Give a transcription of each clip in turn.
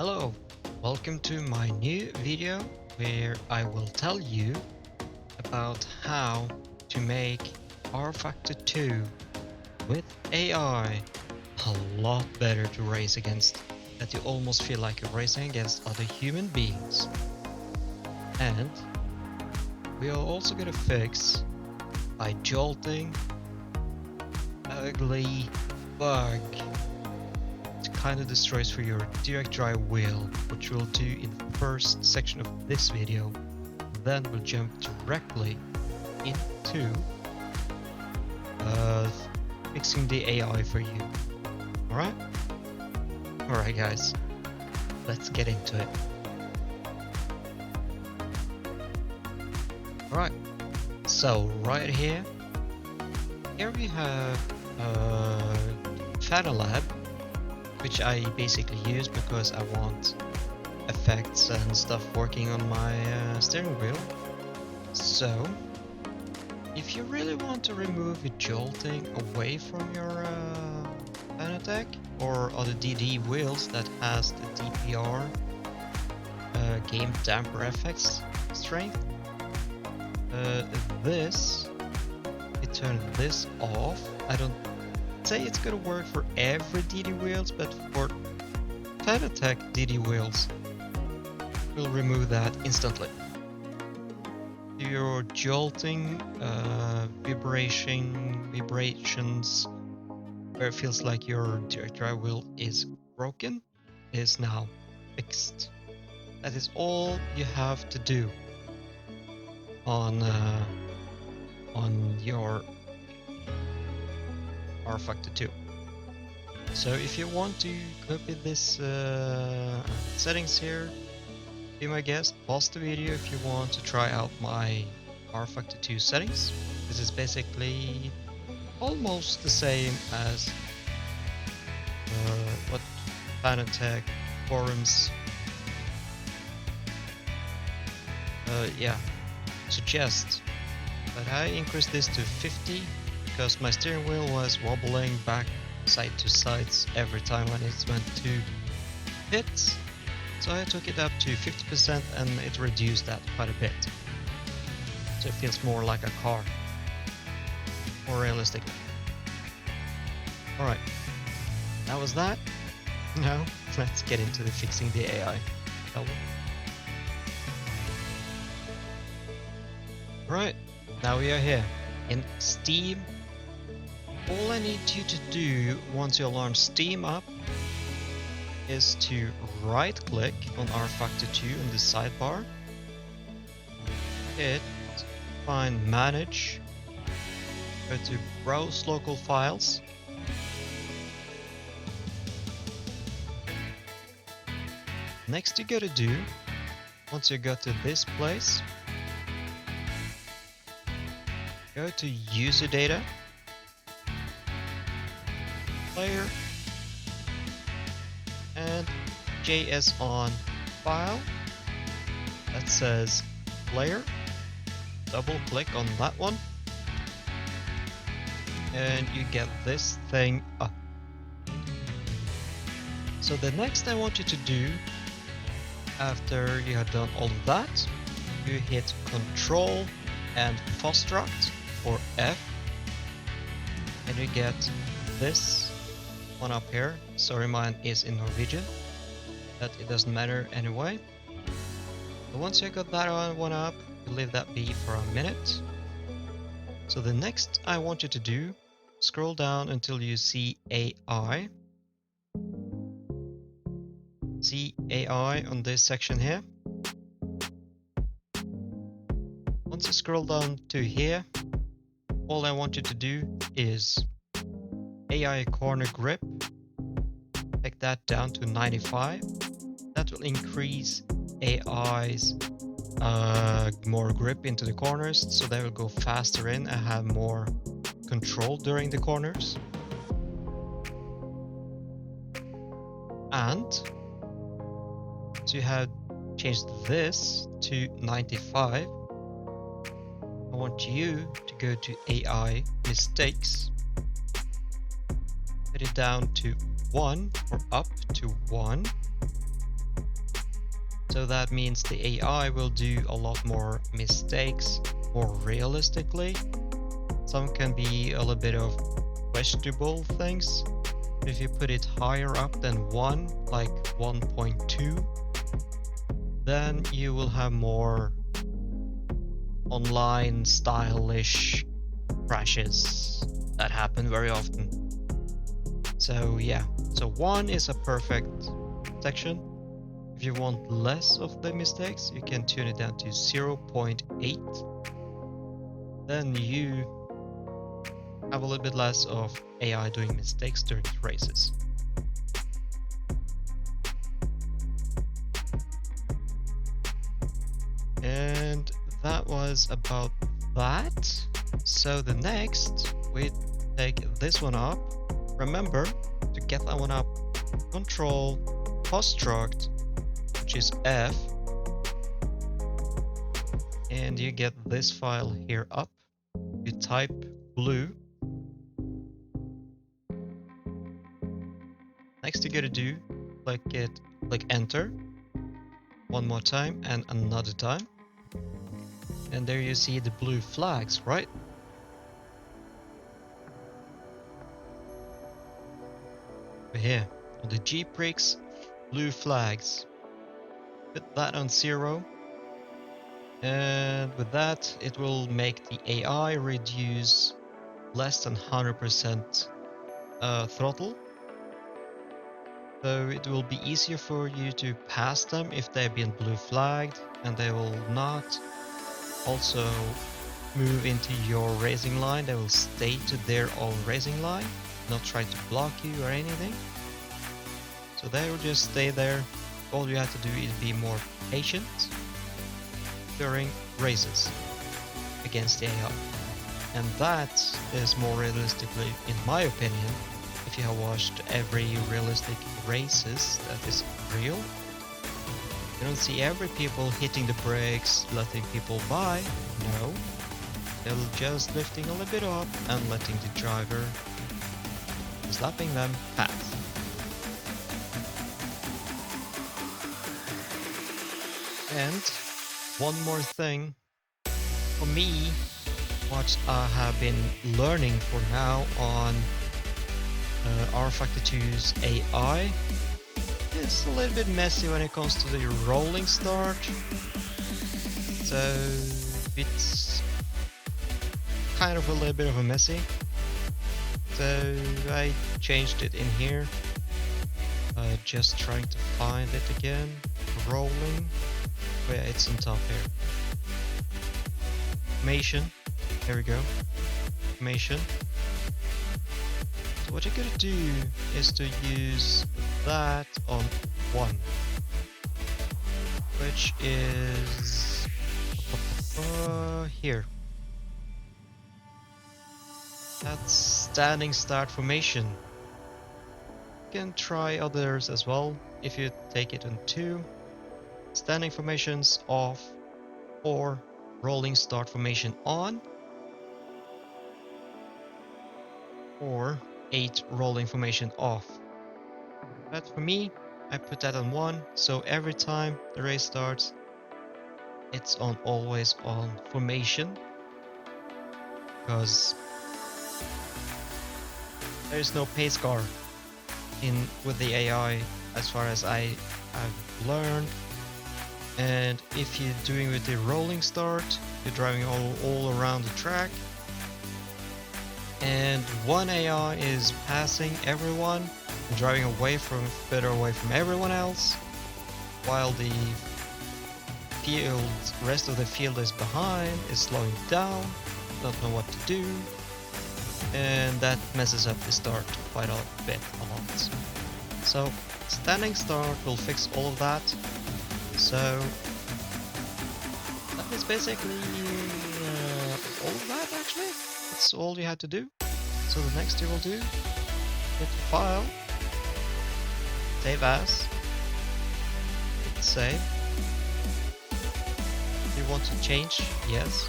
Hello, welcome to my new video where I will tell you about how to make Rfactor2 with AI a lot better to race against, that you almost feel like you're racing against other human beings. And we are also gonna fix a jolting ugly bug kind of destroys for your direct drive wheel, which we'll do in the first section of this video. Then we'll jump directly into fixing the AI for you. Alright? Alright guys, let's get into it. Alright, so right here we have finaly, which I basically use because I want effects and stuff working on my steering wheel. So, if you really want to remove the jolting away from your Fanatec or other DD wheels that has the DPR game damper effects strength, you turn this off. I don't say it's gonna work for every DD wheels, but for Fanatec DD wheels, we'll remove that instantly. Your jolting, vibrations, where it feels like your direct drive wheel is broken, is now fixed. That is all you have to do on your Rfactor2. So if you want to copy this settings here, be my guest, pause the video if you want to try out my Rfactor2 settings. This is basically almost the same as what Fanatec forums suggest. But I increased this to 50 because my steering wheel was wobbling back side to sides every time when it went to hit. So I took it up to 50% and it reduced that quite a bit. So it feels more like a car, more realistic. Alright, that was that. Now let's get into the fixing the AI. Right, now we are here in Steam. All I need you to do once you launch Steam up is to right click on Rfactor2 in the sidebar, hit find manage, go to browse local files, next you gotta do, once you got to this place, go to user data, player, and JSON file that says player. Double click on that one and you get this thing up. So the next I want you to do, after you have done all of that, you hit Control and Fostruct or F, and you get this one up here. Sorry, mine is in Norwegian, but it doesn't matter anyway. So once you got that one up, you leave that be for a minute. So the next I want you to do, scroll down until you see AI. See AI on this section here. Once you scroll down to here, all I want you to do is AI corner grip. Take that down to 95. That will increase AI's more grip into the corners, so they will go faster in and have more control during the corners. And to have changed this to 95, I want you to go to AI mistakes, put it down to 1 or up to 1, So that means the AI will do a lot more mistakes more realistically. Some can be a little bit of questionable things. If you put it higher up than 1, like 1.2, then you will have more online stylish crashes that happen very often. So yeah, so 1 is a perfect section. If you want less of the mistakes, you can tune it down to 0.8. Then you have a little bit less of AI doing mistakes during the races. And that was about that. So the next, we take this one up. Remember, to get that one up, control construct, which is F, and you get this file here up. You type blue. Next you gotta do, click enter one more time and another time. And there you see the blue flags, right? Over here on the G-Prix, blue flags. Put that on 0. And with that, it will make the AI reduce less than 100% throttle. So it will be easier for you to pass them if they've been blue flagged, and they will not also move into your racing line. They will stay to their own racing line, not try to block you or anything. So they will just stay there. All you have to do is be more patient during races against the AI. And that is more realistically, in my opinion, if you have watched every realistic races that is real. You don't see every people hitting the brakes, letting people by. No. They're just lifting a little bit up and letting the driver, slapping them, pass. And one more thing, for me, what I have been learning for now on Rfactor2's AI is a little bit messy when it comes to the rolling start. So it's kind of a little bit of a messy. So I changed it in here. Just trying to find it again. Rolling. Oh yeah, it's on top here. Information. There we go. Information. So what you're gonna do is to use that on 1, which is here. That's standing start formation. You can try others as well if you take it on 2. Standing formations off, or rolling start formation on, or 8 rolling formation off. But for me, I put that on 1, so every time the race starts, it's on always on formation, because there is no pace car in with the AI as far as I have learned. And if you're doing with the rolling start, you're driving all around the track, and one AI is passing everyone and driving further away from everyone else, while the rest of the field is behind, is slowing down, don't know what to do, and that messes up the start quite a lot. So standing start will fix all of that. So that is basically all of that actually. That's all you had to do. So the next you will do, hit File, Save As, hit Save. If you want to change, yes.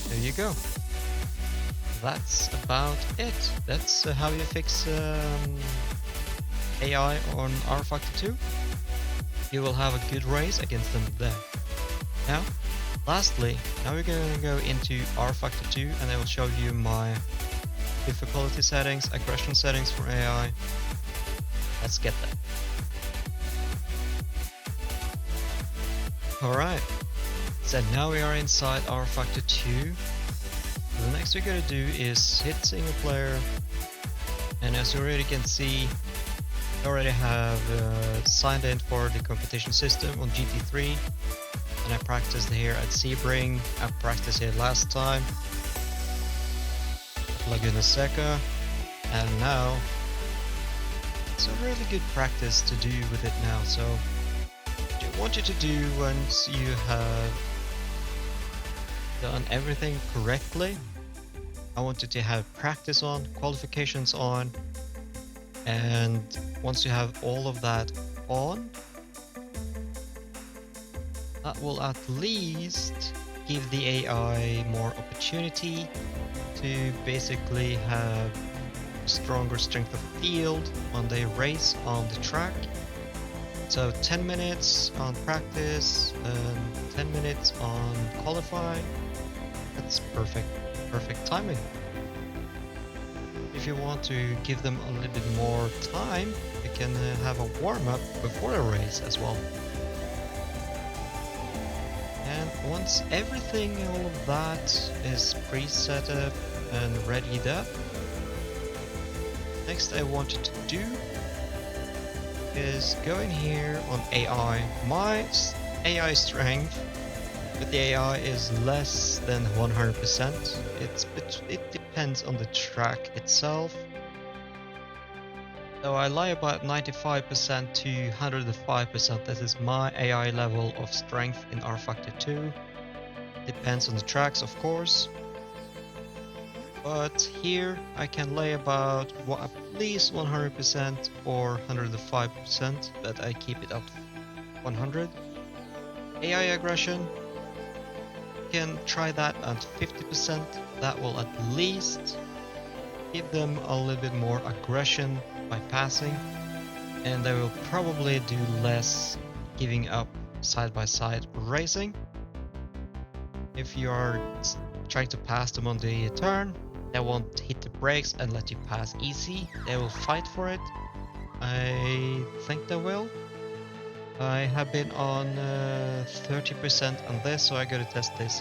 There you go. That's about it. That's how you fix AI on Rfactor2. you will have a good race against them there. Now, lastly, now we're going to go into Rfactor2 and I will show you my difficulty settings, aggression settings for AI. Let's get there. Alright, so now we are inside Rfactor2. The next we're going to do is hit single player, and as you already can see, I already have signed in for the competition system on GT3, and I practiced here at Sebring. I practiced here last time, Laguna Seca, and now it's a really good practice to do with it now. So what I want you to do once you have done everything correctly, I want you to have practice on, qualifications on, and once you have all of that on, that will at least give the AI more opportunity to basically have stronger strength of field when they race on the track. So 10 minutes on practice and 10 minutes on qualifying. That's perfect timing. If you want to give them a little bit more time, you can have a warm-up before a race as well. And once everything, all of that is pre-set up and readied up, next I want you to do is go in here on AI. My AI strength with the AI is less than 100%. It depends on the track itself. So I lie about 95% to 105%. That is my AI level of strength in Rfactor2. Depends on the tracks, of course. But here I can lay about at least 100% or 105%, but I keep it up 100. AI aggression, you can try that at 50%. That will at least give them a little bit more aggression by passing, and they will probably do less giving up side-by-side racing. If you are trying to pass them on the turn, they won't hit the brakes and let you pass easy. They will fight for it. I think they will. I have been on 30% on this, so I gotta test this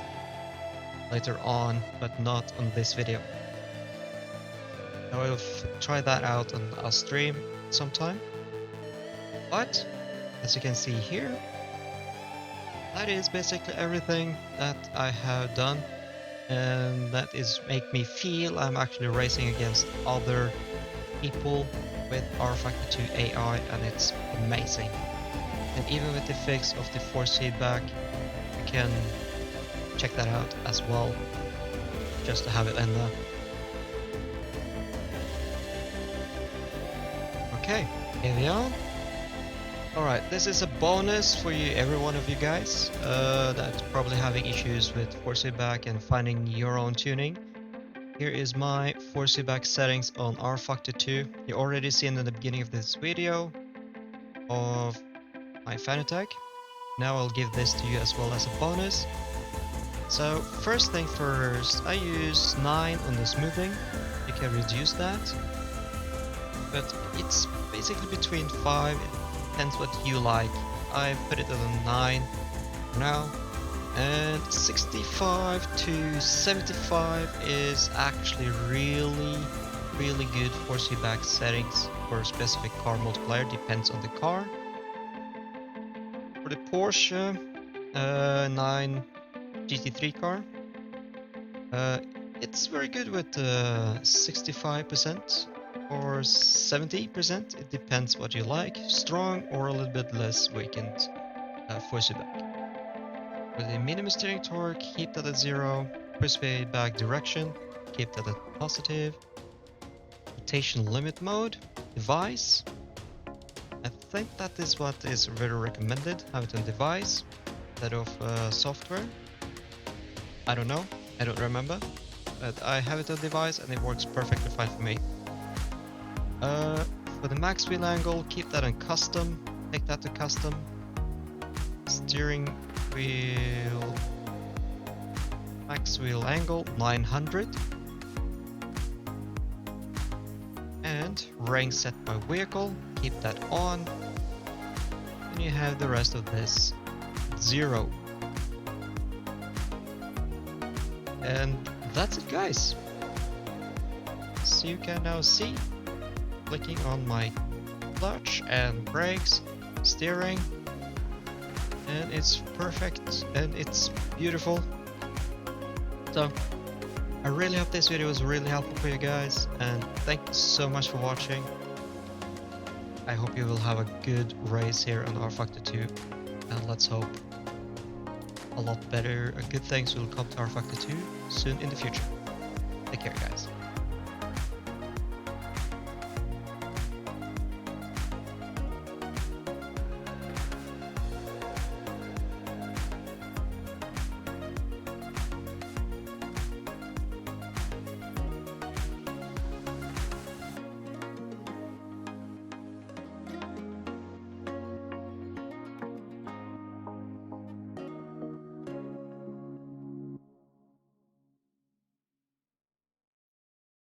later on, but not on this video. I will try that out on our stream sometime. But as you can see here, that is basically everything that I have done, and that is make me feel I'm actually racing against other people with Rfactor2 AI, and it's amazing. And even with the fix of the force feedback, you can check that out as well, just to have it in there. Okay, here we are. Alright, this is a bonus for you, every one of you guys that's probably having issues with force feedback and finding your own tuning. Here is my force feedback settings on Rfactor2. You already seen in the beginning of this video of my fan attack. Now I'll give this to you as well as a bonus. So first thing first, I use 9 on the smoothing. You can reduce that, but it's basically between 5. It depends what you like. I put it at a 9 for now, and 65 to 75 is actually really good force feedback settings for a specific car multiplier. Depends on the car. For the Porsche 9 GT3 car, it's very good with 65% or 70%. It depends what you like, strong or a little bit less weakened force feedback. For the minimum steering torque, keep that at 0. Force feedback direction, keep that at positive. Rotation limit mode, device. I think that is what is very recommended, have it on device instead of software. I don't know, I don't remember, but I have it on device and it works perfectly fine for me. For the max wheel angle, keep that on custom, take that to custom. Steering wheel, max wheel angle 900. And range set by vehicle, keep that on. And you have the rest of this 0. And that's it, guys. So you can now see, clicking on my clutch and brakes, steering, and it's perfect and it's beautiful. So I really hope this video was really helpful for you guys, and thank you so much for watching. I hope you will have a good race here on Rfactor2, and let's hope a lot better, good things will come to Rfactor2 soon in the future. Take care, guys.